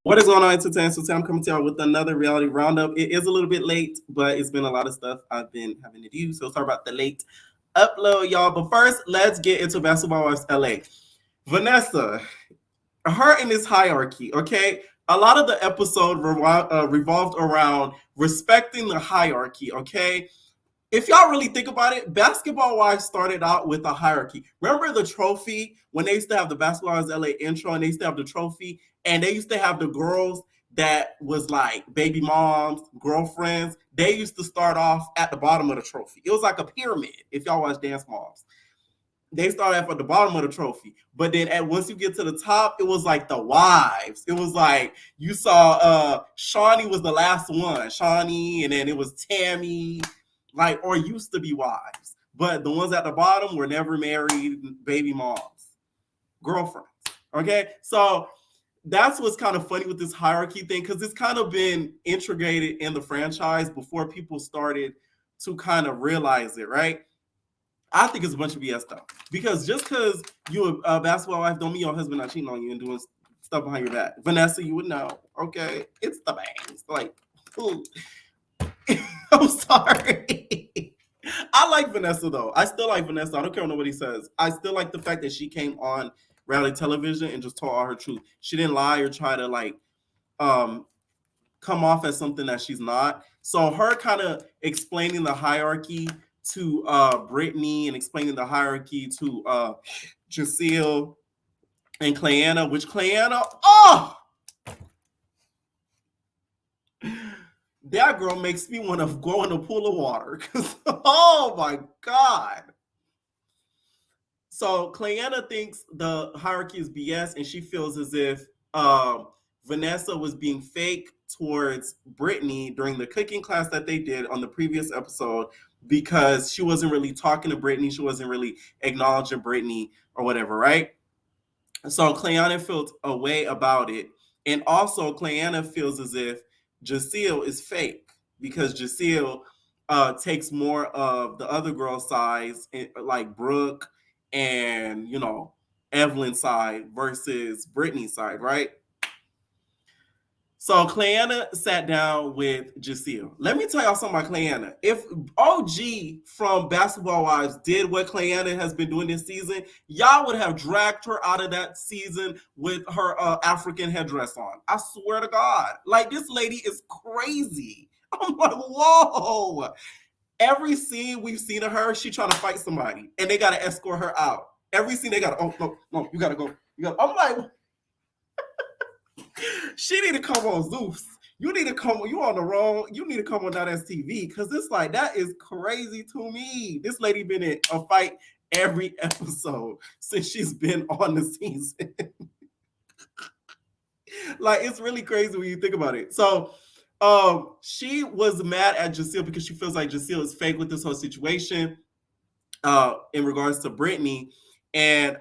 What is going on, Entertainment? So today I'm coming to y'all with another reality roundup. It is a little bit late, but it's been a lot of stuff I've been having to do. So sorry about the late upload, y'all. But first, let's get into Basketball Wives LA. Vanessa, her in this hierarchy, okay? A lot of the episode revolved around respecting the hierarchy, okay? If y'all really think about it, Basketball Wives started out with a hierarchy. Remember the trophy when they used to have the Basketball Wives LA intro and they used to have the trophy and they used to have the girls that was like baby moms, girlfriends. They used to start off at the bottom of the trophy. It was like a pyramid if y'all watch Dance Moms. They started off at the bottom of the trophy. But then once you get to the top, it was like the wives. It was like you saw Shawnee was the last one. Shawnee, and then it was Tammy, like, or used to be wives. But the ones at the bottom were never married, baby moms, girlfriends. Okay? So that's what's kind of funny with this hierarchy thing, because it's kind of been integrated in the franchise before people started to kind of realize it, right? I think it's a bunch of BS though, because just because you a basketball wife don't mean your husband not cheating on you and doing stuff behind your back. Vanessa, you would know, okay? It's the bangs, like, ooh. I'm sorry. I like Vanessa though. I still like Vanessa. I don't care what nobody says. I still like the fact that she came on reality television and just told all her truth. She didn't lie or try to like come off as something that she's not. So her kind of explaining the hierarchy to Brittany and explaining the hierarchy to Giselle and Clayana, which Clayana, that girl makes me want to go in a pool of water. Oh my God. So Clayana thinks the hierarchy is BS and she feels as if Vanessa was being fake towards Brittany during the cooking class that they did on the previous episode, because she wasn't really talking to Brittany. She wasn't really acknowledging Brittany or whatever, right? So Clayana felt a way about it. And also Clayana feels as if Giselle is fake because Giselle takes more of the other girl's sides, like Brooke and, you know, Evelyn's side versus Brittany's side, right? So Clayana sat down with Giselle. Let me tell y'all something about Clayana. If OG from Basketball Wives did what Clayana has been doing this season, y'all would have dragged her out of that season with her African headdress on. I swear to God. Like, this lady is crazy. I'm like, whoa. Every scene we've seen of her, she trying to fight somebody, and they got to escort her out. Every scene they got to, no, you got to go. I'm like, she need to come on Zeus. You need to come. You on the wrong. You need to come on that STV, because it's like, that is crazy to me. This lady been in a fight every episode since she's been on the season. Like, it's really crazy when you think about it. So she was mad at Giselle because she feels like Giselle is fake with this whole situation in regards to Brittany. And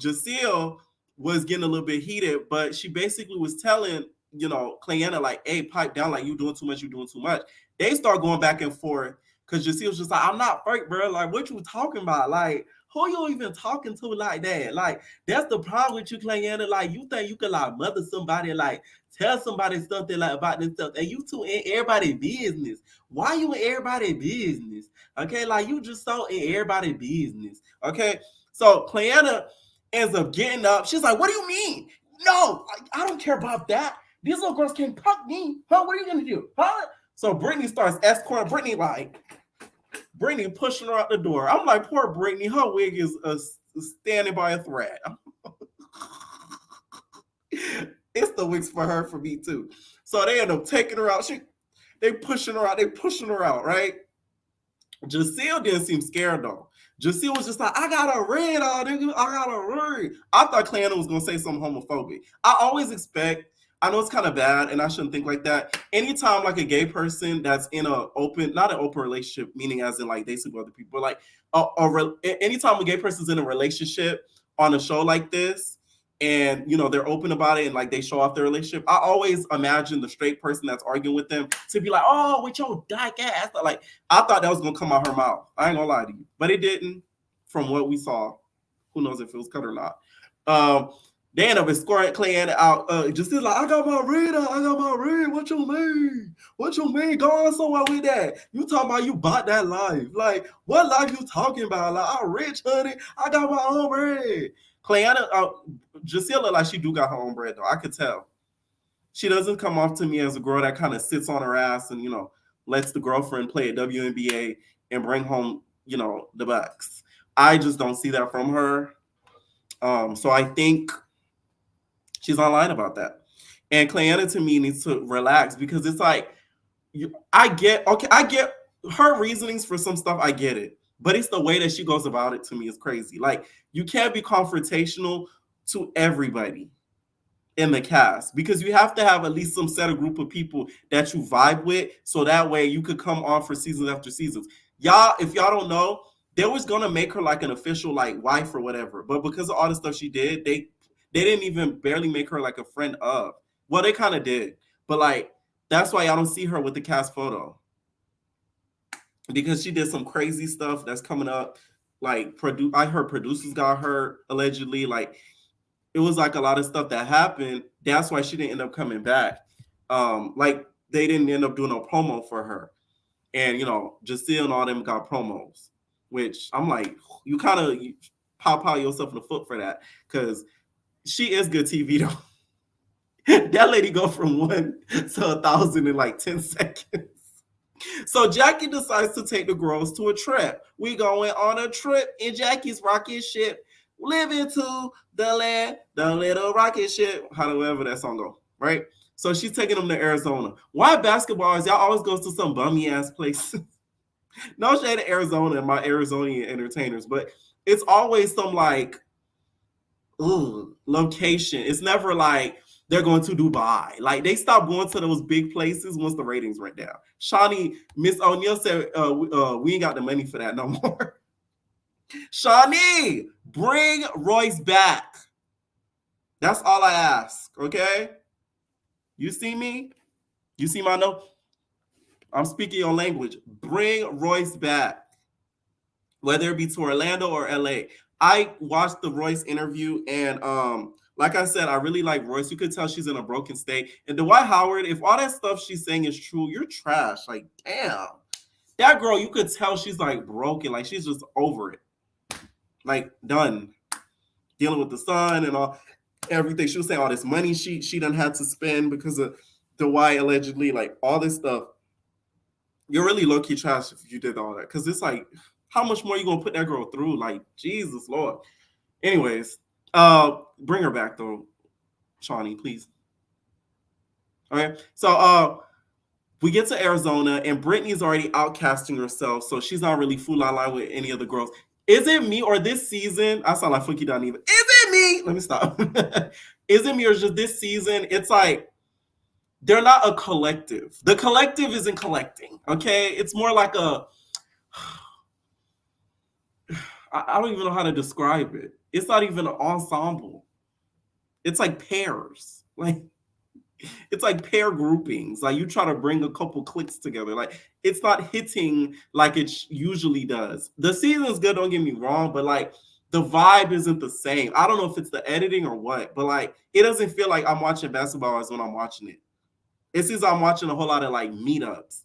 Giselle was getting a little bit heated, but she basically was telling, you know, Clayana, like, hey, pipe down, like, you doing too much, you doing too much. They start going back and forth because Giselle was just like, I'm not fake, bro. Like, what you talking about? Like, who you even talking to like that? Like, that's the problem with you, Clayana. Like, you think you can like mother somebody, like tell somebody something like about this stuff, and you two in everybody's business. Why you in everybody's business? Okay, like, you just so in everybody's business. Okay, so Clayana ends up getting up. She's like, what do you mean? No, I don't care about that. These little girls can't punk me. Huh? What are you gonna do? Huh? So Brittany starts escorting Brittany, like, Brittany pushing her out the door. I'm like, poor Brittany. Her wig is standing by a thread. It's the wigs for her, for me too. So they end up taking her out. They pushing her out. They pushing her out, right? Giselle didn't seem scared though. Giselle was just like, I got a red on, nigga. I got a red. I thought Clayana was gonna say something homophobic. I always expect, I know it's kind of bad and I shouldn't think like that. Anytime like a gay person that's in a open, not an open relationship, meaning as in like they sleep with other people, but like anytime a gay person's in a relationship on a show like this, and you know they're open about it and like they show off their relationship, I always imagine the straight person that's arguing with them to be like, oh, with your dyke ass. Like, I thought that was gonna come out her mouth. I ain't gonna lie to you, but it didn't. From what we saw, who knows if it was cut or not. They end up escorting Clayana out. Just like, I got my ring. What you mean? What you mean? Go on somewhere with that. You talking about you bought that life? Like, what life you talking about? Like, I'm rich, honey. I got my own bread. Clayana, Giselle look like she do got her own bread though. I could tell. She doesn't come off to me as a girl that kind of sits on her ass and lets the girlfriend play at WNBA and bring home the bucks. I just don't see that from her. So I think she's online about that. And Clayana to me needs to relax because it's like I get her reasonings for some stuff. I get it, but it's the way that she goes about it to me is crazy. Like you can't be confrontational to everybody in the cast because you have to have at least some set of group of people that you vibe with, so that way you could come on for seasons after seasons. Y'all, if y'all don't know, they was gonna make her like an official like wife or whatever, but because of all the stuff she did, they didn't even barely make her like a friend of. Well, they kind of did, but like that's why y'all don't see her with the cast photo because she did some crazy stuff that's coming up. Like I heard producers got hurt allegedly. Like it was like a lot of stuff that happened. That's why she didn't end up coming back. Like they didn't end up doing a promo for her, and Giselle and all them got promos, which I'm like, you kind of pow yourself in the foot for that because she is good TV though. That lady go from 1 to 1,000 in like 10 seconds. So Jackie decides to take the girls to a trip. We going on a trip in Jackie's rocket ship, living to the land, the little rocket ship. However that song go, right? So she's taking them to Arizona. Why basketball is y'all always goes to some bummy ass place? No shade to Arizona and my Arizonian entertainers, but it's always some like location. It's never like they're going to Dubai. Like they stopped going to those big places once the ratings went down. Shawnee, Miss O'Neal said, we ain't got the money for that no more. Shawnee, bring Royce back. That's all I ask, okay? You see me? You see my note? I'm speaking your language. Bring Royce back. Whether it be to Orlando or LA. I watched the Royce interview and like I said, I really like Royce. You could tell she's in a broken state. And Dwight Howard, if all that stuff she's saying is true, you're trash. Like, damn. That girl, you could tell she's like broken. Like, she's just over it. Like, done. Dealing with the son and all everything. She was saying all this money she done had to spend because of Dwight allegedly, like all this stuff. You're really low-key trash if you did all that. Because it's like, how much more you gonna put that girl through? Like, Jesus Lord. Anyways, bring her back though, Shawnee, please. Okay, so we get to Arizona and Brittany's already outcasting herself, so she's not really full line with any of the girls. Is it me or this season? I sound like Funky Don even. Is it me? Let me stop. Is it me or just this season? It's like they're not a collective. The collective isn't collecting. Okay, it's more like a. I don't even know how to describe it. It's not even an ensemble. It's like pairs. Like it's like pair groupings. Like you try to bring a couple clicks together. Like it's not hitting like it usually does. The season's good, don't get me wrong, but like the vibe isn't the same. I don't know if it's the editing or what, but like it doesn't feel like I'm watching basketball as when I'm watching it. It seems I'm watching a whole lot of like meetups.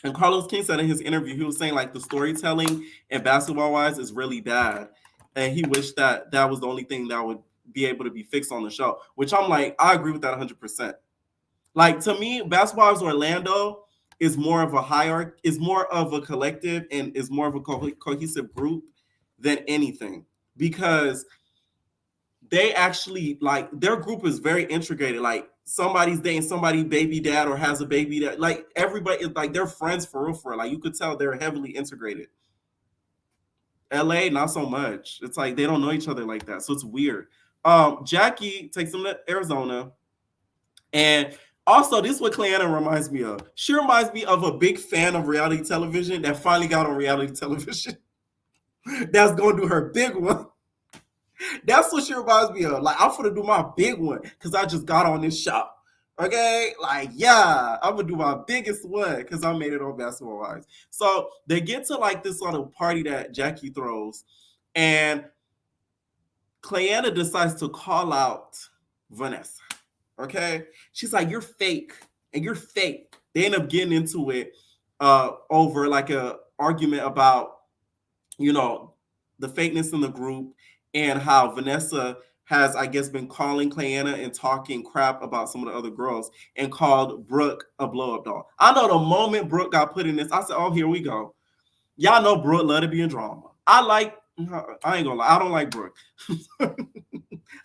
And Carlos King said in his interview, he was saying like the storytelling and basketball wise is really bad. And he wished that that was the only thing that would be able to be fixed on the show, which I'm like, I agree with that 100%. Like to me, Basketball Orlando is more of a hierarchy, is more of a collective, and is more of a cohesive group than anything because they actually like their group is very integrated. Like somebody's dating somebody baby dad or has a baby dad. Like everybody is like they're friends for real, for real. Like you could tell they're heavily integrated. LA, not so much. It's like they don't know each other like that. So it's weird. Jackie takes them to Arizona. And also, this is what Clayana reminds me of. She reminds me of a big fan of reality television that finally got on reality television. That's going to do her big one. That's what she reminds me of. Like, I'm going to do my big one because I just got on this show. Okay? Like, yeah, I'm going to do my biggest one because I made it on Basketball Wives. So they get to like this sort of party that Jackie throws. And Cleanna decides to call out Vanessa. Okay, she's like, "You're fake, and you're fake." They end up getting into it over like a argument about, you know, the fakeness in the group and how Vanessa has, I guess, been calling Cleanna and talking crap about some of the other girls and called Brooke a blow up doll. I know the moment Brooke got put in this, I said, "Oh, here we go." Y'all know Brooke love to be in drama. I ain't gonna lie, I don't like Brooke. I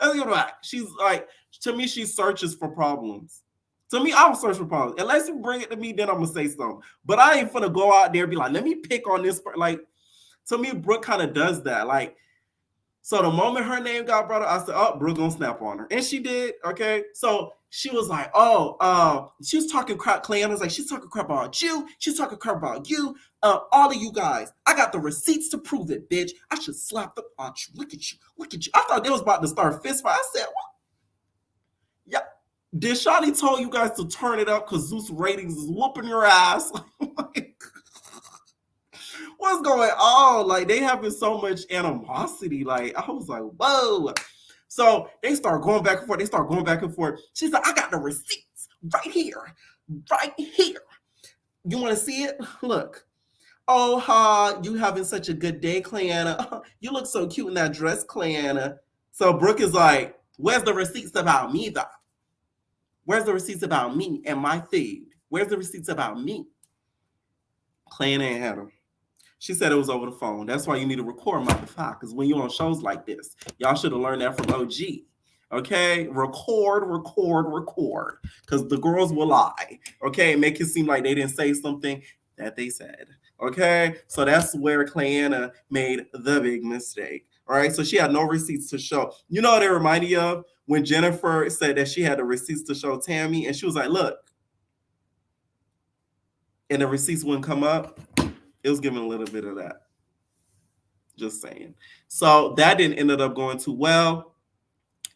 ain't gonna lie. She's like, to me, she searches for problems. To me, I don't search for problems. Unless you bring it to me, then I'm gonna say something. But I ain't finna go out there and be like, let me pick on this. Like, to me, Brooke kind of does that. Like, so the moment her name got brought up, I said, "Oh, Brooke gonna snap on her," and she did. Okay, so she was like, "Oh, she was talking crap." Cleanna was like, "She's talking crap about you. She's talking crap about you. All of you guys. I got the receipts to prove it, bitch. I should slap the punch. Look at you. Look at you." I thought they was about to start fist fight. I said, "What? Yeah." Did Shawty told you guys to turn it up because Zeus ratings is whooping your ass? Like, what's going on? Like, they having so much animosity. Like, I was like, whoa. So they start going back and forth. They start going back and forth. She's like, "I got the receipts right here. Right here. You want to see it? Look. Oh, you having such a good day, Cleanna. You look so cute in that dress, Cleanna." So Brooke is like, "Where's the receipts about me, though? Where's the receipts about me and my food? Where's the receipts about me?" Cleanna ain't had them. She said it was over the phone. That's why you need to record my file, because when you're on shows like this, y'all should have learned that from OG. Okay, record, record, record, because the girls will lie. Okay, make it seem like they didn't say something that they said. Okay, so that's where Cleanna made the big mistake. All right, so she had no receipts to show. You know what it reminded me of? When Jennifer said that she had the receipts to show Tammy, and she was like, "Look," and the receipts wouldn't come up. It was giving a little bit of that. Just saying. So that didn't end up going too well.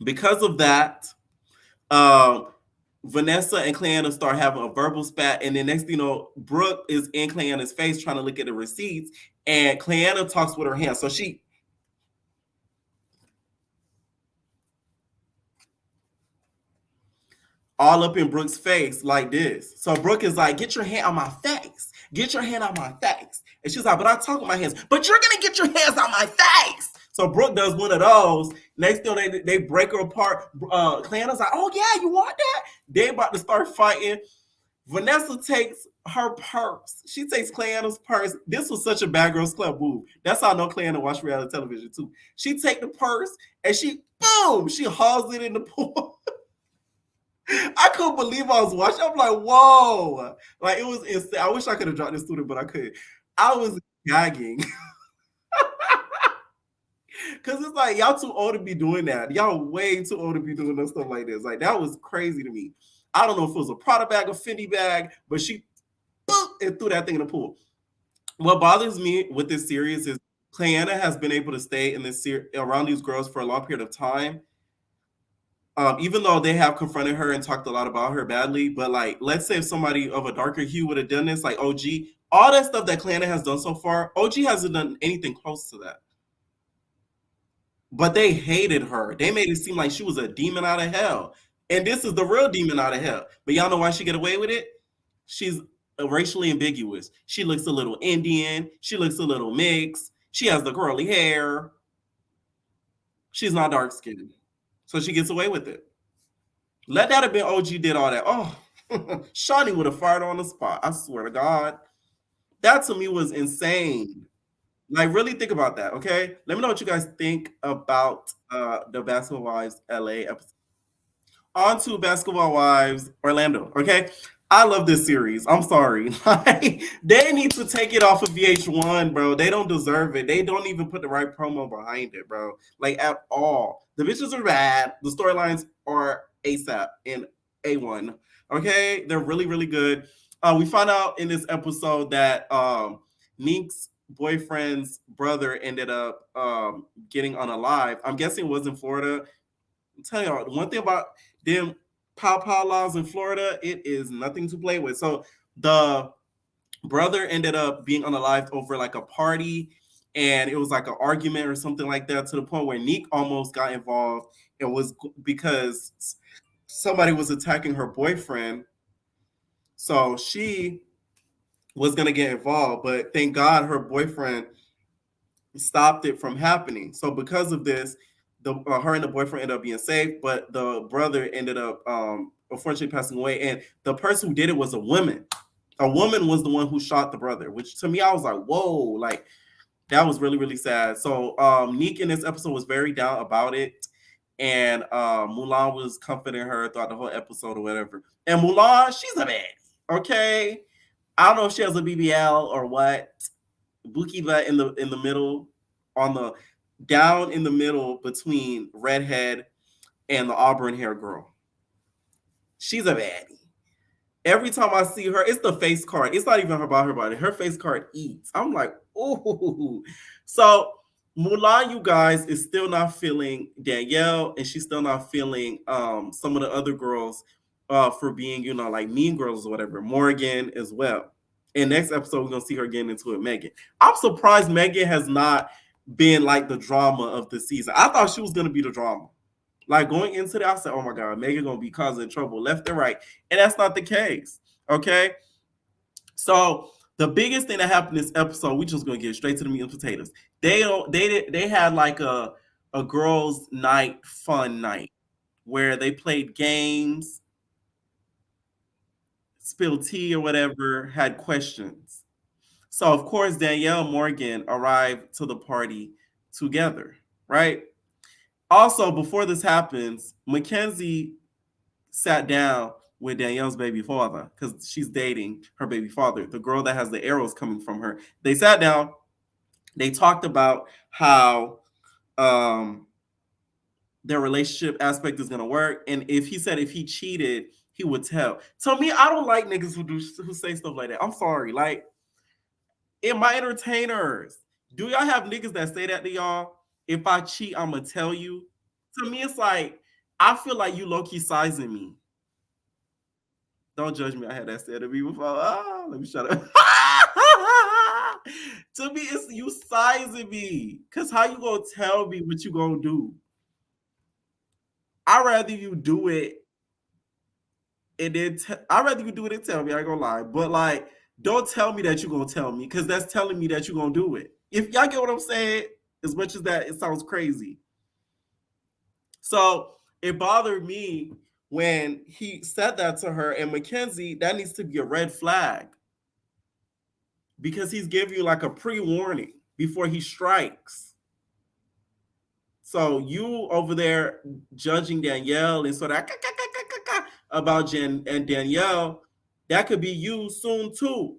Because of that, Vanessa and Cleanna start having a verbal spat, and then next thing you know, Brooke is in Cleanna's face trying to look at the receipts, and Cleanna talks with her hands. So she all up in Brooke's face like this. So Brooke is like, "Get your hand on my face. Get your hand on my face." And she's like, "But I talk with my hands." "But you're gonna get your hands on my face." So Brooke does one of those. Next thing they break her apart. Cleanna's like, "Oh yeah, you want that?" They about to start fighting. Vanessa takes her purse. She takes Cleanna's purse. This was such a Bad Girls Club move. That's how I know Cleanna watched reality television too. She take the purse and she hauls it in the pool. I couldn't believe I was watching. I'm like, whoa. Like, it was insane. I wish I could have dropped this student, but I couldn't. I was gagging. Because it's like, y'all too old to be doing that. Y'all way too old to be doing stuff like this. Like, that was crazy to me. I don't know if it was a Prada bag or Fendi bag, but she and threw that thing in the pool. What bothers me with this series is Cleanna has been able to stay in this series around these girls for a long period of time. Even though they have confronted her and talked a lot about her badly, but like, let's say if somebody of a darker hue would have done this, like OG, all that stuff that Cleanna has done so far, OG hasn't done anything close to that. But they hated her. They made it seem like she was a demon out of hell. And this is the real demon out of hell. But y'all know why she get away with it? She's racially ambiguous. She looks a little Indian. She looks a little mixed. She has the curly hair. She's not dark skinned. So she gets away with it. Let that have been OG did all that. Oh, Shawnee would have fired on the spot. I swear to God. That to me was insane. Like, really think about that, okay? Let me know what you guys think about the Basketball Wives LA episode. On to Basketball Wives Orlando, okay? I love this series. I'm sorry. Like, they need to take it off of VH1, bro. They don't deserve it. They don't even put the right promo behind it, bro. Like, at all. The bitches are bad. The storylines are ASAP and A1. Okay? They're really, really good. We find out in this episode that Nick's boyfriend's brother ended up getting unalived. I'm guessing it was in Florida. I'm telling y'all, one thing about them pow laws in Florida, it is nothing to play with. So the brother ended up being unalived over like a party, and it was like an argument or something like that to the point where Neek almost got involved. It was because somebody was attacking her boyfriend, so she was gonna get involved, but thank God her boyfriend stopped it from happening. So because of this, the her and the boyfriend ended up being safe, but the brother ended up unfortunately passing away. And the person who did it was a woman. A woman was the one who shot the brother, which to me I was like, whoa, like that was really really sad. So Neek in this episode was very down about it, and Mulan was comforting her throughout the whole episode or whatever. And Mulan, she's a man, okay. I don't know if she has a BBL or what. Buki Butt in the middle, on the down in the middle between redhead and the auburn hair girl. She's a baddie. Every time I see her, it's the face card. It's not even about her body. Her face card eats. I'm like, ooh. So Mulan, you guys, is still not feeling Danielle, and she's still not feeling some of the other girls for being, like mean girls or whatever. Morgan as well. And next episode, we're gonna see her getting into it, Megan. I'm surprised Megan has not been like the drama of the season. I thought she was gonna be the drama. Like going into that, I said, "Oh my God, Megan gonna be causing trouble left and right," and that's not the case. Okay, so the biggest thing that happened this episode, we just gonna get straight to the meat and potatoes. They had like a girls' night, fun night where they played games, spilled tea or whatever, had questions. So of course Danielle and Morgan arrived to the party together, right? Also, before this happens, Mackenzie sat down with Danielle's baby father because she's dating her baby father, the girl that has the arrows coming from her. They sat down, they talked about how their relationship aspect is gonna work. And if he cheated, he would tell. To me, I don't like niggas who say stuff like that. I'm sorry. Like, in my entertainers, do y'all have niggas that say that to y'all? If I cheat, I'ma tell you. To me, it's like I feel like you low key sizing me. Don't judge me. I had that said to me before. Let me shut up. To me, it's you sizing me. Cause how you gonna tell me what you gonna do? I'd rather you do it and then I'd rather you do it and tell me. I ain't gonna lie, but like, don't tell me that you gonna tell me, cause that's telling me that you gonna do it. If y'all get what I'm saying, as much as that it sounds crazy. So it bothered me when he said that to her, and Mackenzie, that needs to be a red flag because he's giving you like a pre-warning before he strikes. So you over there judging Danielle and sort of about Jen and Danielle, that could be you soon too.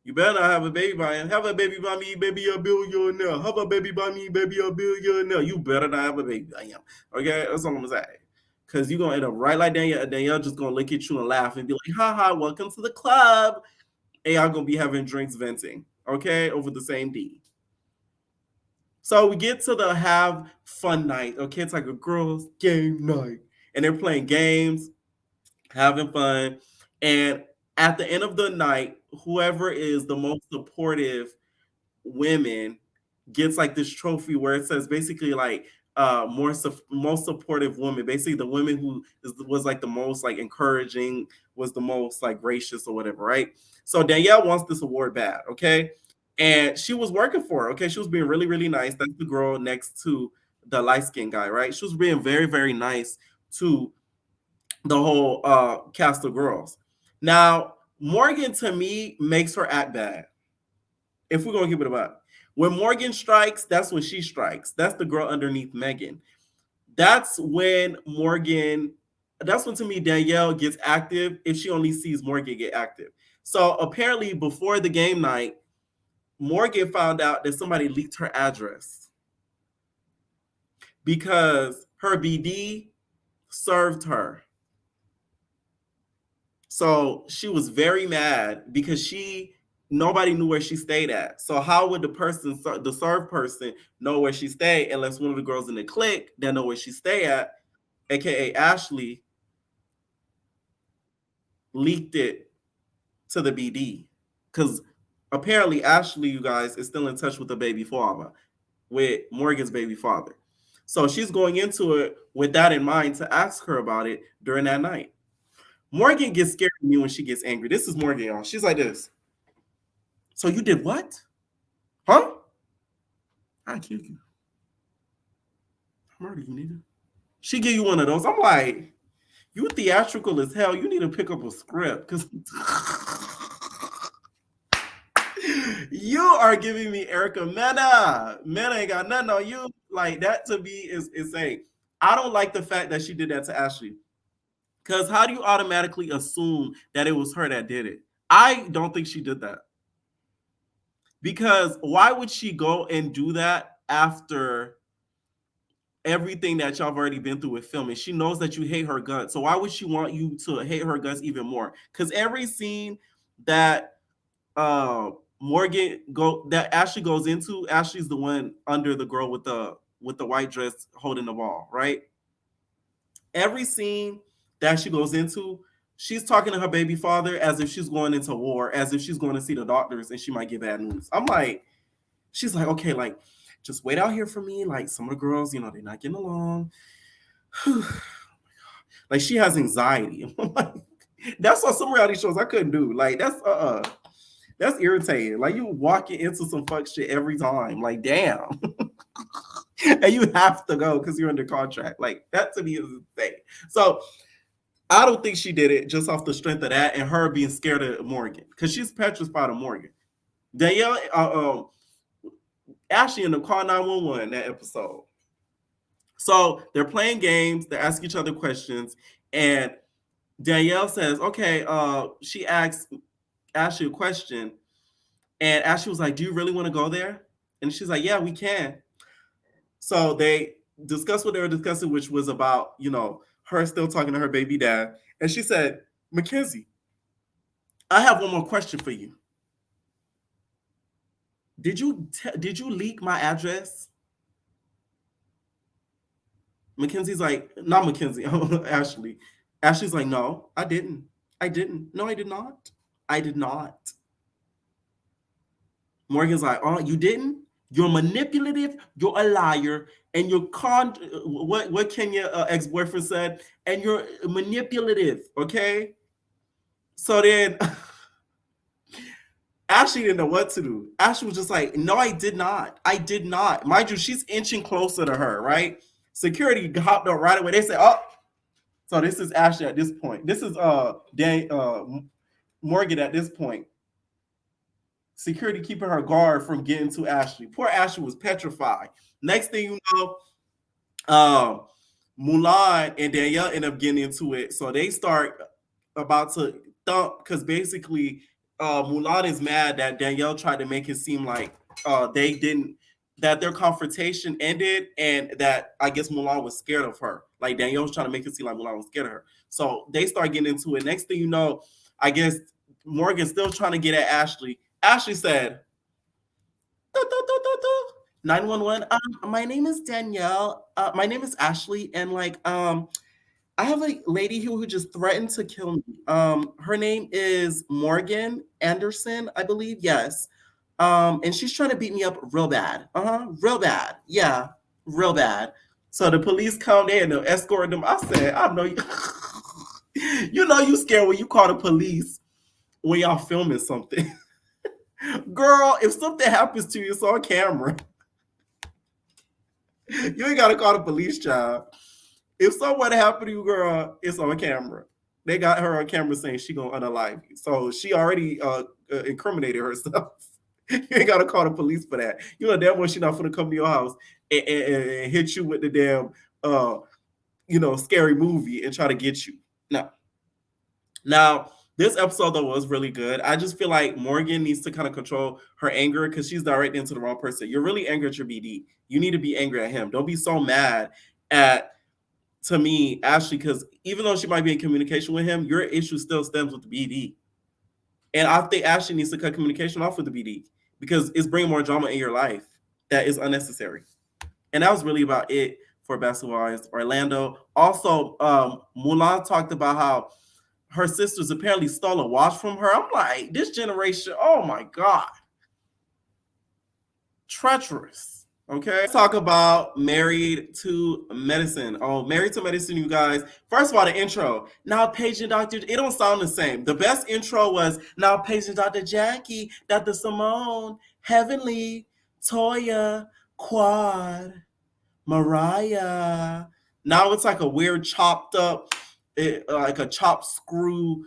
You better not have a baby by him. Have a baby by me, baby, a billionaire. Have a baby by me, baby, a billionaire. You better not have a baby by him. Okay, that's all I'm gonna say. Cause you're gonna end up right like Danielle. Danielle just gonna look at you and laugh and be like, haha, welcome to the club. And y'all gonna be having drinks venting, okay, over the same D. So we get to the have fun night, okay? It's like a girls' game night. And they're playing games, having fun. And at the end of the night, whoever is the most supportive women gets like this trophy where it says basically like most supportive woman, basically the woman was like the most like encouraging, was the most like gracious or whatever, right? So Danielle wants this award bad, okay, and she was working for it, okay, she was being really really nice. That's the girl next to the light skinned guy, right? She was being very very nice to the whole cast of girls. Now Morgan to me makes her act bad, if we're gonna keep it about. When Morgan strikes, that's when she strikes. That's the girl underneath Megan. That's when Morgan, that's when to me Danielle gets active if she only sees Morgan get active. So apparently before the game night, Morgan found out that somebody leaked her address because her BD served her. So she was very mad because nobody knew where she stayed at. So how would the served person, know where she stayed unless one of the girls in the clique that know where she stay at, aka Ashley, leaked it to the BD? Because apparently Ashley, you guys, is still in touch with the baby father, with Morgan's baby father. So she's going into it with that in mind to ask her about it during that night. Morgan gets scared of me when she gets angry. This is Morgan, y'all. She's like this. So you did what? Huh? I killed you. I murdered you, nigga. She give you one of those. I'm like, you theatrical as hell. You need to pick up a script because you are giving me Erica Mena. Mena ain't got nothing on you. Like that to me is insane. I don't like the fact that she did that to Ashley. Because how do you automatically assume that it was her that did it? I don't think she did that. Because why would she go and do that after everything that y'all have already been through with filming? She knows that you hate her guts. So why would she want you to hate her guts even more? Because every scene that that Ashley goes into, Ashley's the one under the girl with the white dress holding the ball, right? Every scene that she goes into, she's talking to her baby father as if she's going into war, as if she's going to see the doctors and she might get bad news. I'm like, she's like, okay, like, just wait out here for me. Like, some of the girls, they're not getting along. Like, she has anxiety. Like, that's what some reality shows I couldn't do. Like, that's irritating. Like, you walking into some fuck shit every time. Like, damn. And you have to go because you're under contract. Like, that to me is insane. So I don't think she did it just off the strength of that and her being scared of Morgan because she's petrified of Morgan. Danielle, Ashley in the call 911 that episode. So they're playing games, they ask each other questions, and Danielle says, okay, she asks Ashley a question, and Ashley was like, do you really want to go there? And she's like, yeah, we can. So they discussed what they were discussing, which was about, her still talking to her baby dad. And she said, Mackenzie, I have one more question for you. Did you leak my address? Mackenzie's like, not Mackenzie, Ashley. Ashley's like, no, I didn't. I didn't. No, I did not. I did not. Morgan's like, oh, you didn't? You're manipulative, you're a liar, and you're what Kenya ex-boyfriend said, and you're manipulative, okay? So then Ashley didn't know what to do. Ashley was just like, no, I did not. I did not. Mind you, she's inching closer to her, right? Security hopped up right away. They said, oh, so this is Ashley at this point. This is Morgan at this point. Security keeping her guard from getting to Ashley. Poor Ashley was petrified. Next thing you know, Mulan and Danielle end up getting into it. So they start about to thump because basically Mulan is mad that Danielle tried to make it seem like that their confrontation ended and that I guess Mulan was scared of her. Like Danielle was trying to make it seem like Mulan was scared of her. So they start getting into it. Next thing you know, I guess Morgan's still trying to get at Ashley. Ashley said, 911. My name is Danielle. My name is Ashley, and I have a lady who just threatened to kill me. Her name is Morgan Anderson, I believe. Yes. And she's trying to beat me up real bad. Real bad. Yeah, real bad. So the police come there and they'll escort them. I said, I know you. You know you scared when you call the police when y'all filming something. Girl, if something happens to you, it's on camera. You ain't gotta call the police, child. If something happened to you, girl, it's on camera. They got her on camera saying she gonna unalive you. So she already incriminated herself. You ain't gotta call the police for that. You know damn well she not gonna come to your house and hit you with the damn scary movie and try to get you. No. Now, this episode though was really good. I just feel like Morgan needs to kind of control her anger because she's directed into the wrong person. You're really angry at your BD. You need to be angry at him. Don't be so mad at, to me, Ashley, because even though she might be in communication with him, your issue still stems with the BD. And I think Ashley needs to cut communication off with the BD because it's bringing more drama in your life that is unnecessary. And that was really about it for Housewives Orlando. Also, Mulan talked about how her sisters apparently stole a watch from her. I'm like, this generation, oh my God. treacherous. Okay, let's talk about Married to Medicine. Oh, Married to Medicine, you guys. First of all, the intro. Now, patient Doctor. It don't sound the same. The best intro was now, patient Dr. Jackie, Dr. Simone, Heavenly, Toya, Quad, Mariah. Now it's like a weird chopped up, like a chopped screw,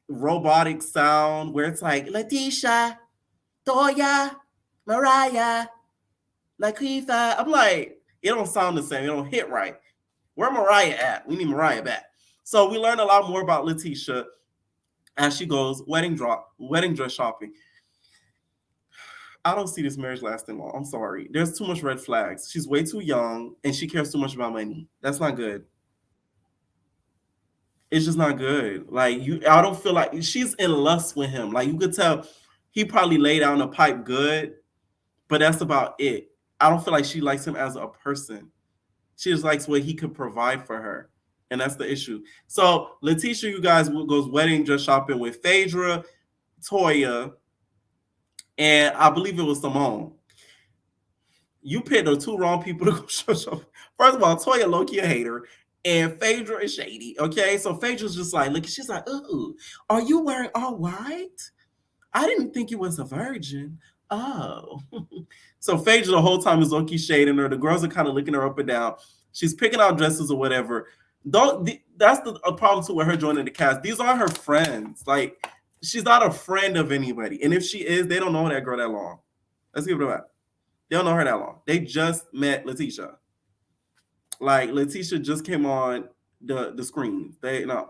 robotic sound where it's like Letitia, Toya, Mariah, Lakeitha. I'm like, it don't sound the same. It don't hit right. Where Mariah at? We need Mariah back. So we learned a lot more about Letitia as she goes wedding dress shopping. I don't see this marriage lasting long. I'm sorry. There's too much red flags. She's way too young and she cares too much about money. That's not good. It's just not good. Like I don't feel like she's in lust with him. Like you could tell he probably laid down a pipe good, but that's about it. I don't feel like she likes him as a person. She just likes what he could provide for her. And that's the issue. So Letitia, you guys, goes wedding dress shopping with Phaedra, Toya, and I believe it was Simone. You picked the two wrong people to go shop. First of all, Toya low-key a hater, and Phaedra is shady. Okay, so Phaedra's just like, look, she's like, ooh, are you wearing all white? I didn't think you was a virgin. Oh. So Phaedra the whole time is low-key shading her. The girls are kind of looking her up and down. She's picking out dresses or whatever. That's a problem too with her joining the cast. These aren't her friends. Like, she's not a friend of anybody. And if she is, they don't know that girl that long. Let's give it a that. They don't know her that long. They just met Letitia. Like, Letitia just came on the screen. They know.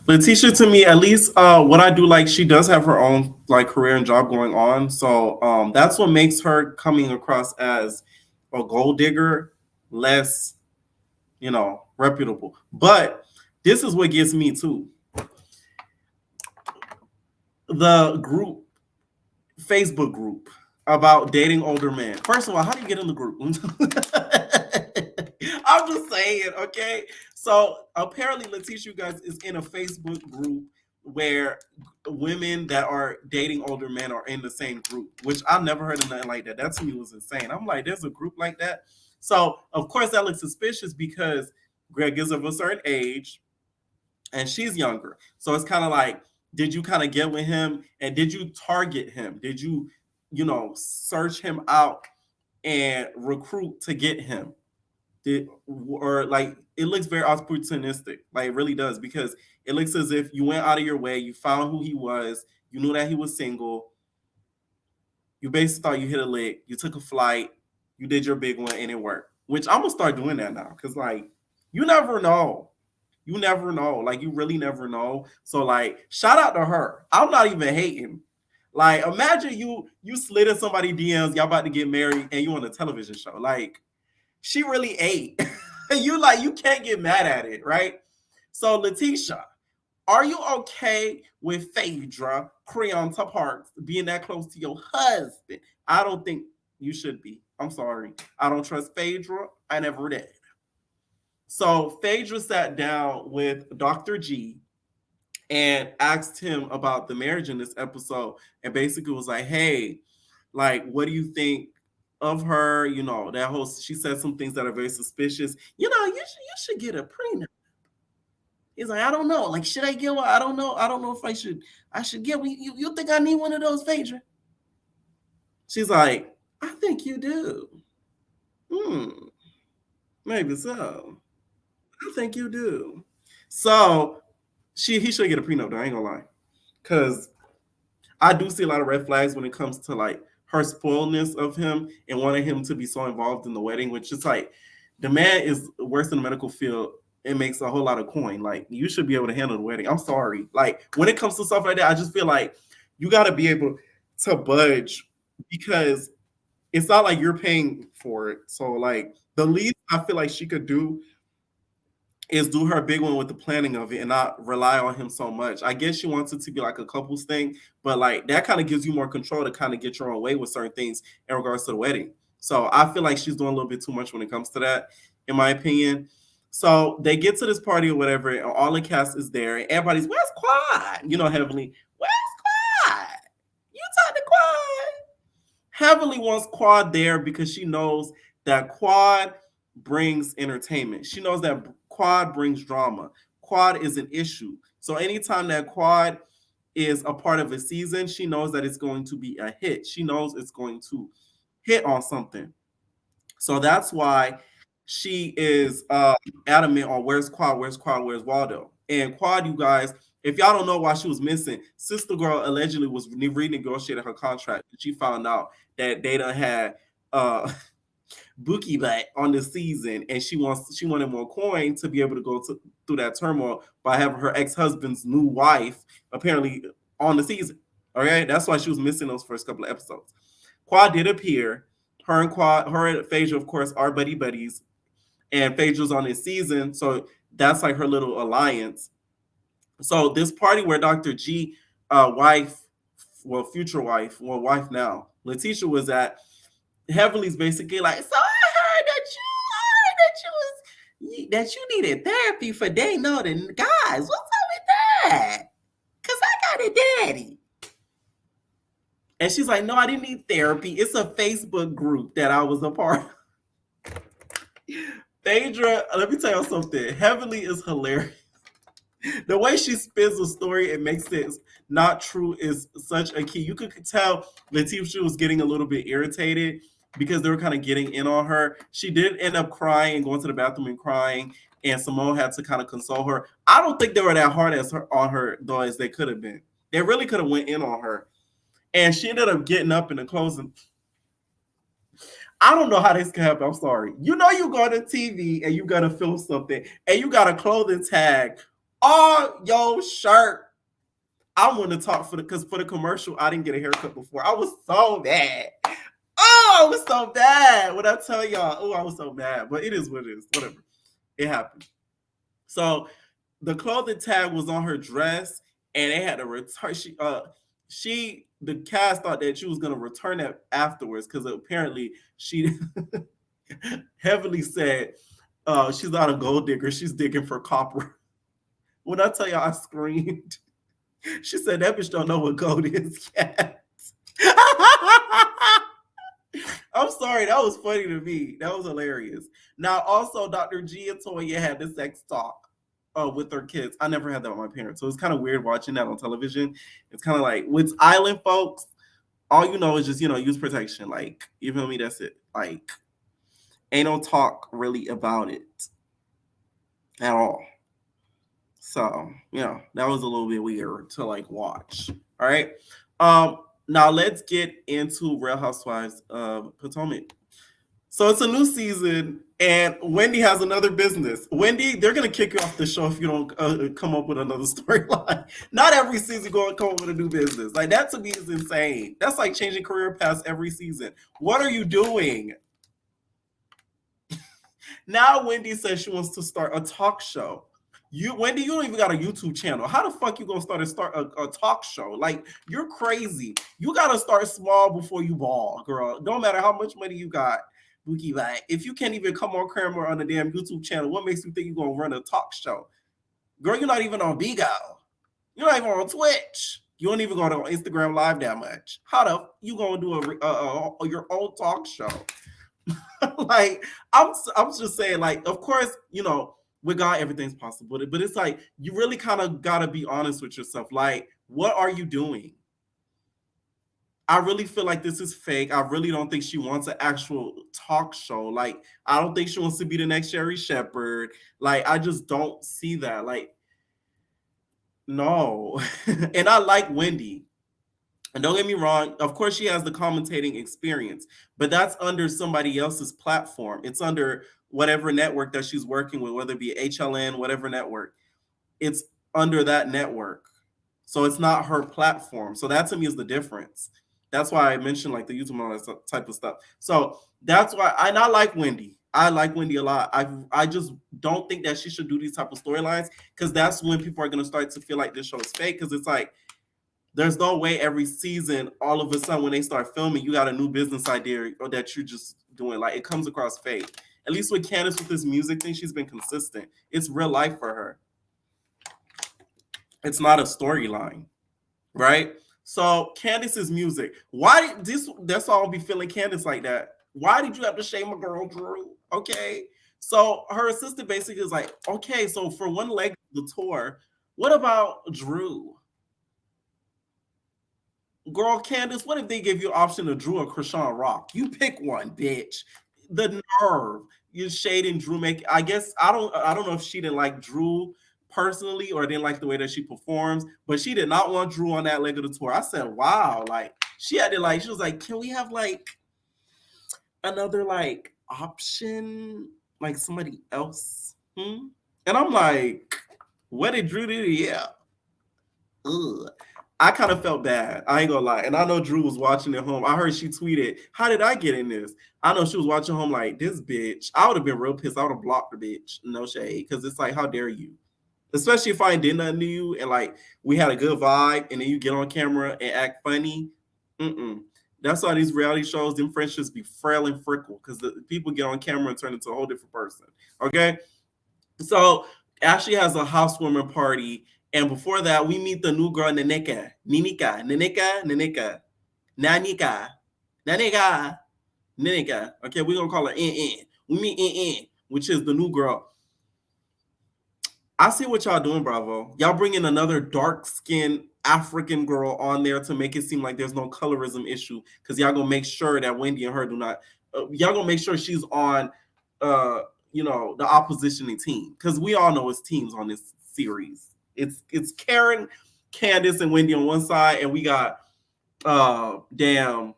Letitia, to me, at least what I do like, she does have her own like career and job going on. So that's what makes her coming across as a gold digger less, reputable. But this is what gets me too. The group, Facebook group about dating older men. First of all, how do you get in the group? I'm just saying, okay? So apparently Letitia, you guys, is in a Facebook group where women that are dating older men are in the same group, which I never heard of nothing like that. That to me was insane. I'm like, there's a group like that? So of course that looks suspicious because Greg is of a certain age and she's younger. So it's kind of like, did you kind of get with him and did you target him? Did you, search him out and recruit to get him? Or like it looks very opportunistic, like it really does, because it looks as if you went out of your way, you found who he was, you knew that he was single, you basically thought you hit a lick, you took a flight, you did your big one, and it worked. Which I'm gonna start doing that now, because like you never know. You never know. Like you really never know. So like shout out to her. I'm not even hating. Like imagine you slid in somebody DMs, y'all about to get married, and you on a television show. Like she really ate. You can't get mad at it, right? So Letitia, are you okay with Phaedra Creon Parks being that close to your husband? I don't think you should be. I'm sorry. I don't trust Phaedra. I never did. So Phaedra sat down with Dr. G and asked him about the marriage in this episode and basically was like, hey, like, what do you think of her? That whole, she said some things that are very suspicious. You should get a prenup. He's like, I don't know. Like, should I get one? I don't know. I don't know if I should get one. You think I need one of those, Phaedra? She's like, I think you do. Maybe so. I think you do. So he should get a prenup though, I ain't gonna lie. Cause I do see a lot of red flags when it comes to like her spoiledness of him and wanting him to be so involved in the wedding, which is like the man is worse in the medical field. It makes a whole lot of coin. Like you should be able to handle the wedding. I'm sorry. Like when it comes to stuff like that, I just feel like you got to be able to budge because it's not like you're paying for it. So like the least I feel like she could do is do her big one with the planning of it and not rely on him so much. I guess she wants it to be like a couples thing, but like that kind of gives you more control to kind of get your own way with certain things in regards to the wedding. So I feel like she's doing a little bit too much when it comes to that, in my opinion. So they get to this party or whatever, and all the cast is there, and everybody's, where's Quad? Heavenly, where's Quad? You talk to Quad. heavily wants Quad there because she knows that Quad brings entertainment. She knows that Quad brings drama. Quad is an issue. So anytime that Quad is a part of a season, she knows that it's going to be a hit. She knows it's going to hit on something. So that's why she is adamant on where's Quad, where's Quad, where's Waldo. And Quad, you guys, if y'all don't know why she was missing, Sister Girl allegedly was renegotiating her contract. She found out that they done had Bookie back on the season, and she wanted more coin to be able to go through that turmoil by having her ex-husband's new wife apparently on the season. Okay, that's why she was missing those first couple of episodes. Quad did appear. Her and Phaedra, of course, are buddies, and Phaedra's on this season, so that's like her little alliance. So this party where Dr. G, future wife, wife now, Letitia was at, Heavenly's basically like, so I heard that you needed therapy for dating all the guys. What's up with that? Because I got a daddy. And she's like, no, I didn't need therapy. It's a Facebook group that I was a part of. Phaedra, let me tell you something. Heavenly is hilarious. The way she spins the story and makes it not true is such a key. You could tell Letitia was getting a little bit irritated because they were kind of getting in on her. She did end up crying and going to the bathroom and crying, and Simone had to kind of console her. I don't think they were that hard on her though as they could have been. They really could have went in on her. And she ended up getting up in the closing. I don't know how this can happen. I'm sorry. You know you go to TV and you got to film something and you got a clothing tag on your shirt. I want to talk because for the commercial, I didn't get a haircut before. I was so mad. Oh, I was so bad. When I tell y'all, oh, I was so mad. But it is what it is. Whatever. It happened. So the clothing tag was on her dress, and they had to return. The cast thought that she was going to return it afterwards because apparently she heavily said she's not a gold digger. She's digging for copper. When I tell y'all, I screamed. She said that bitch don't know what gold is yet. I'm sorry, that was funny to me. That was hilarious. Now, also, Dr. G and Toya had the sex talk with their kids. I never had that with my parents, so it's kind of weird watching that on television. It's kind of like with island folks, all you know is just use protection. Like, you feel me? That's it. Like, ain't no talk really about it at all. So that was a little bit weird to like watch. All right. Now let's get into Real Housewives of Potomac. So it's a new season, and Wendy has another business. Wendy, they're going to kick you off the show if you don't come up with another storyline. Not every season going to come up with a new business. Like, that to me is insane. That's like changing career paths every season. What are you doing? Now Wendy says she wants to start a talk show. Wendy, you don't even got a YouTube channel. How the fuck you gonna start a talk show? Like, you're crazy. You gotta start small before you ball, girl. Don't matter how much money you got. Like, if you can't even come on camera on a damn YouTube channel, what makes you think you're gonna run a talk show? Girl, you're not even on Bigo. You're not even on Twitch. You don't even go on Instagram Live that much. How the you gonna do your own talk show? Like, I'm just saying, like, of course, with God, everything's possible. But it's like, you really kind of got to be honest with yourself. Like, what are you doing? I really feel like this is fake. I really don't think she wants an actual talk show. Like, I don't think she wants to be the next Sherry Shepherd. Like, I just don't see that. Like, no. And I like Wendy. And don't get me wrong, of course she has the commentating experience, but that's under somebody else's platform. It's under whatever network that she's working with, whether it be HLN, whatever network. It's under that network. So it's not her platform. So that to me is the difference. That's why I mentioned like the YouTube and all that type of stuff. So that's why I like Wendy. I like Wendy a lot. I just don't think that she should do these type of storylines, because that's when people are going to start to feel like this show is fake, because it's like, there's no way every season, all of a sudden, when they start filming, you got a new business idea or that you're just doing. Like, it comes across fake. At least with Candace, with this music thing, she's been consistent. It's real life for her. It's not a storyline, right? So Candace's music. Why did this? That's all be feeling Candace like that. Why did you have to shame a girl, Drew? Okay. So her assistant basically is like, okay, so for one leg of the tour, what about Drew? Girl, Candace, what if they give you an option of Drew or Krishan Rock? You pick one, bitch. The nerve. You're shading Drew. I guess I don't know if she didn't like Drew personally or didn't like the way that she performs, but she did not want Drew on that leg of the tour. I said, wow, like she had to like, she was like, can we have like another like option, like somebody else? Hmm? And I'm like, what did Drew do? Yeah. Ugh. I kind of felt bad. I ain't gonna lie. And I know Drew was watching at home. I heard she tweeted, how did I get in this? I know she was watching home like, this bitch. I would have been real pissed. I would have blocked the bitch. No shade. Because it's like, how dare you? Especially if I ain't did nothing to you and like we had a good vibe and then you get on camera and act funny. Mm-mm. That's why these reality shows, them friendships be frail and frickle because the people get on camera and turn into a whole different person. Okay? So Ashley has a housewarming party, and before that, we meet the new girl, Nanika, Nanika, Nanika. Okay, we're gonna call her In. We meet In, which is the new girl. I see what y'all doing, Bravo. Y'all bringing another dark-skinned African girl on there to make it seem like there's no colorism issue, because y'all gonna make sure that Wendy and her do not. Y'all gonna make sure she's on, uh, the oppositioning team, because we all know it's teams on this series. It's Karen, Candace, and Wendy on one side, and we got damn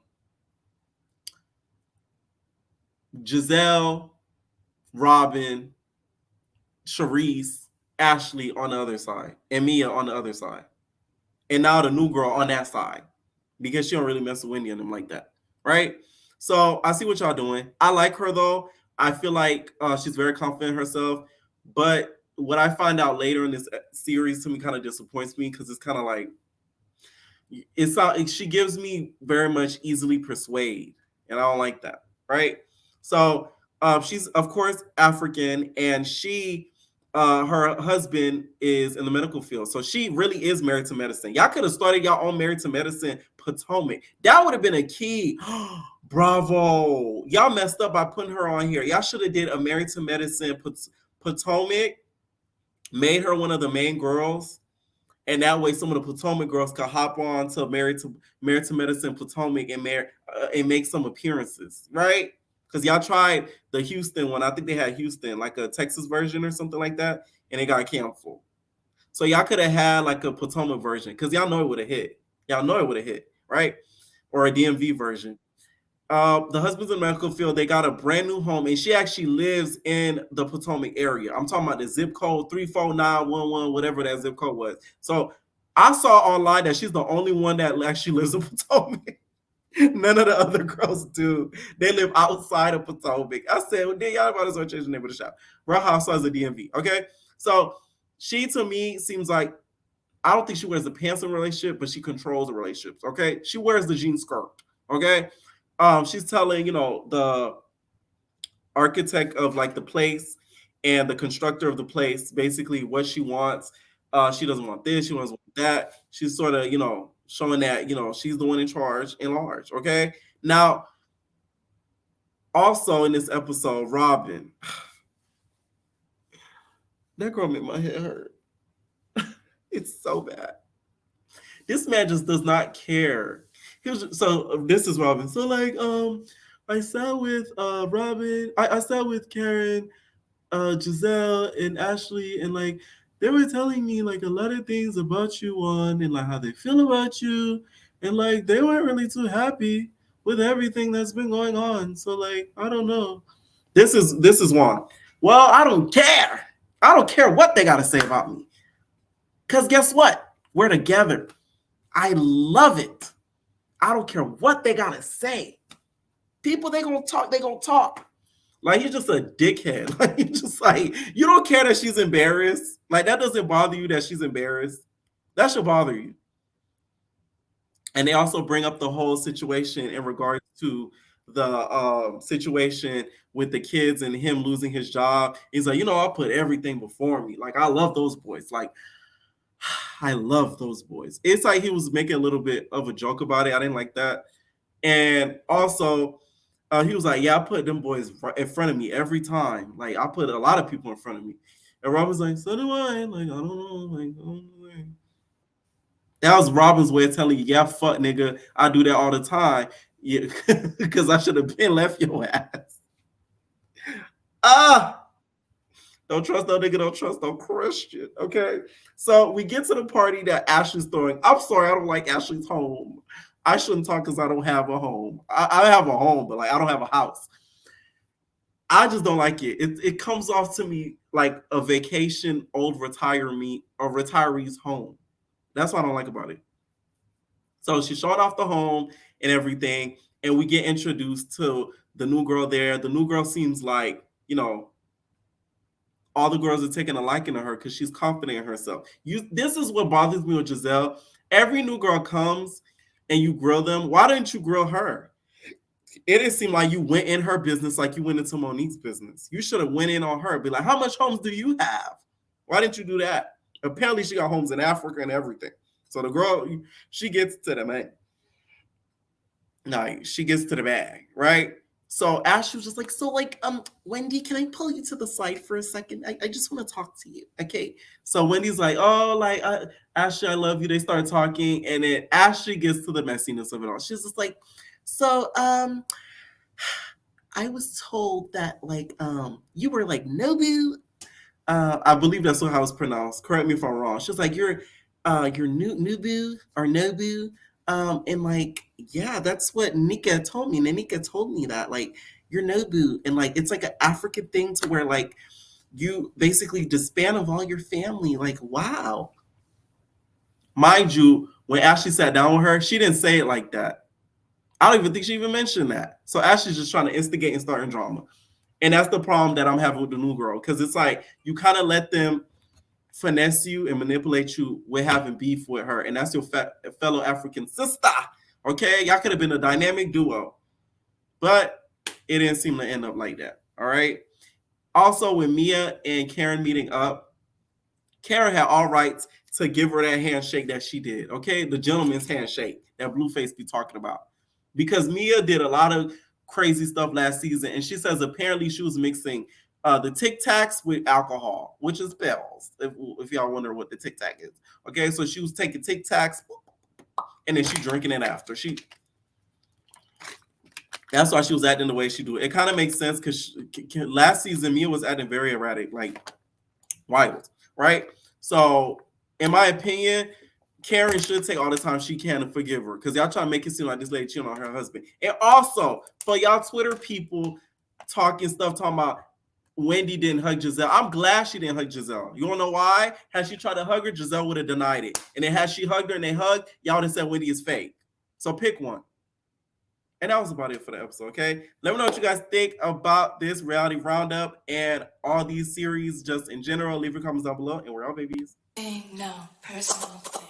Giselle, Robin, Charisse, Ashley on the other side, and Mia on the other side. And now the new girl on that side, because she don't really mess with Wendy and them like that, right? So I see what y'all doing. I like her though. I feel like she's very confident in herself. But what I find out later in this series to me kind of disappoints me, because it's kind of like she gives me very much easily persuade, and I don't like that, right? So she's of course African, and her husband is in the medical field, so she really is married to medicine. Y'all could have started y'all own Married to Medicine Potomac. That would have been a key. Bravo, y'all messed up by putting her on here. Y'all should have did a Married to Medicine Potomac, made her one of the main girls, and that way some of the Potomac girls could hop on to Married to Medicine Potomac and make some appearances, right? Because y'all tried the Houston one. I think they had Houston, like a Texas version or something like that, and it got canceled. So y'all could have had like a Potomac version, because y'all know it would have hit. Y'all know it would have hit, right? Or a DMV version. The husband's in the medical field. They got a brand new home, and she actually lives in the Potomac area. I'm talking about the zip code 34911, whatever that zip code was. So I saw online that she's the only one that actually lives in Potomac. None of the other girls do. They live outside of Potomac. I said, well, then y'all might as well change the name of the shop. Real Housewives of DMV. Okay, so she to me seems like, I don't think she wears the pants in a relationship, but she controls the relationships. Okay, she wears the jean skirt. Okay, she's telling the architect of like the place and the constructor of the place basically what she wants. She doesn't want this, she wants that. She's sort of showing that she's the one in charge in large. Okay, now also in this episode, Robin, that girl made my head hurt. It's so bad. This man just does not care. So this is Robin. So like I sat with Robin. I sat with Karen, Giselle, and Ashley, and like they were telling me like a lot of things about you and like how they feel about you, and like they weren't really too happy with everything that's been going on. So like I don't know. This is Juan. Well, I don't care. I don't care what they gotta say about me. Cause guess what? We're together. I love it. I don't care what they gotta say. People, they gonna talk. They gonna talk. Like he's just a dickhead. Like he's just like, you don't care that she's embarrassed. Like that doesn't bother you that she's embarrassed. That should bother you. And they also bring up the whole situation in regards to the situation with the kids and him losing his job. He's like, I'll put everything before me. Like I love those boys. Like I love those boys. It's like he was making a little bit of a joke about it. I didn't like that. And also, he was like, "Yeah, I put them boys in front of me every time. Like I put a lot of people in front of me." And Rob was like, "So do I. Like I don't know. Like I don't know." That was Robin's way of telling you, "Yeah, fuck nigga, I do that all the time. Yeah, because I should have been left your ass." Ah. Don't trust no nigga, don't trust no Christian. Okay. So we get to the party that Ashley's throwing. I'm sorry, I don't like Ashley's home. I shouldn't talk because I don't have a home. I have a home, but like I don't have a house. I just don't like it. It comes off to me like a vacation old retiree or retiree's home. That's what I don't like about it. So she showed off the home and everything, and we get introduced to the new girl there. The new girl seems like, all the girls are taking a liking to her because she's confident in herself. This is what bothers me with Giselle. Every new girl comes and you grill them. Why didn't you grill her? It didn't seem like you went in her business like you went into Monique's business. You should have went in on her. Be like, how much homes do you have? Why didn't you do that? Apparently she got homes in Africa and everything. So the girl, she gets to the man. No, she gets to the bag, right? So Ashley was just like, so like, Wendy, can I pull you to the side for a second? I just want to talk to you. Okay. So Wendy's like, oh, like Ashley, I love you. They start talking, and then Ashley gets to the messiness of it all. She's just like, so I was told that like you were like Nobu. I believe that's how it's pronounced. Correct me if I'm wrong. She's like, you're Nubu or Nobu. And like, yeah, that's what Nika told me. And Nika told me that, like, you're Nobu. And like, it's like an African thing to where like you basically disband of all your family. Like, wow. Mind you, when Ashley sat down with her, she didn't say it like that. I don't even think she even mentioned that. So Ashley's just trying to instigate and start in drama. And that's the problem that I'm having with the new girl. Because it's like you kind of let them finesse you and manipulate you with having beef with her. And that's your fellow African sister. Okay? Y'all could have been a dynamic duo. But it didn't seem to end up like that. All right? Also, with Mia and Karen meeting up, Karen had all rights to give her that handshake that she did. Okay? The gentleman's handshake that Blueface be talking about. Because Mia did a lot of crazy stuff last season, and she says apparently she was mixing the Tic Tacs with alcohol, which is pills. If y'all wonder what the Tic Tac is, okay. So she was taking Tic Tacs, and then she drinking it after. That's why she was acting the way she do. It kind of makes sense because last season Mia was acting very erratic, like wild, right? So, in my opinion, Karen should take all the time she can to forgive her because y'all trying to make it seem like this lady cheating on her husband. And also, for y'all Twitter people talking about Wendy didn't hug Giselle, I'm glad she didn't hug Giselle. You want to know why? Had she tried to hug her, Giselle would have denied it. And then had she hugged her and they hugged, y'all would have said Wendy is fake. So pick one. And that was about it for the episode, okay? Let me know what you guys think about this reality roundup and all these series just in general. Leave your comments down below, and we're all babies. No personal thing.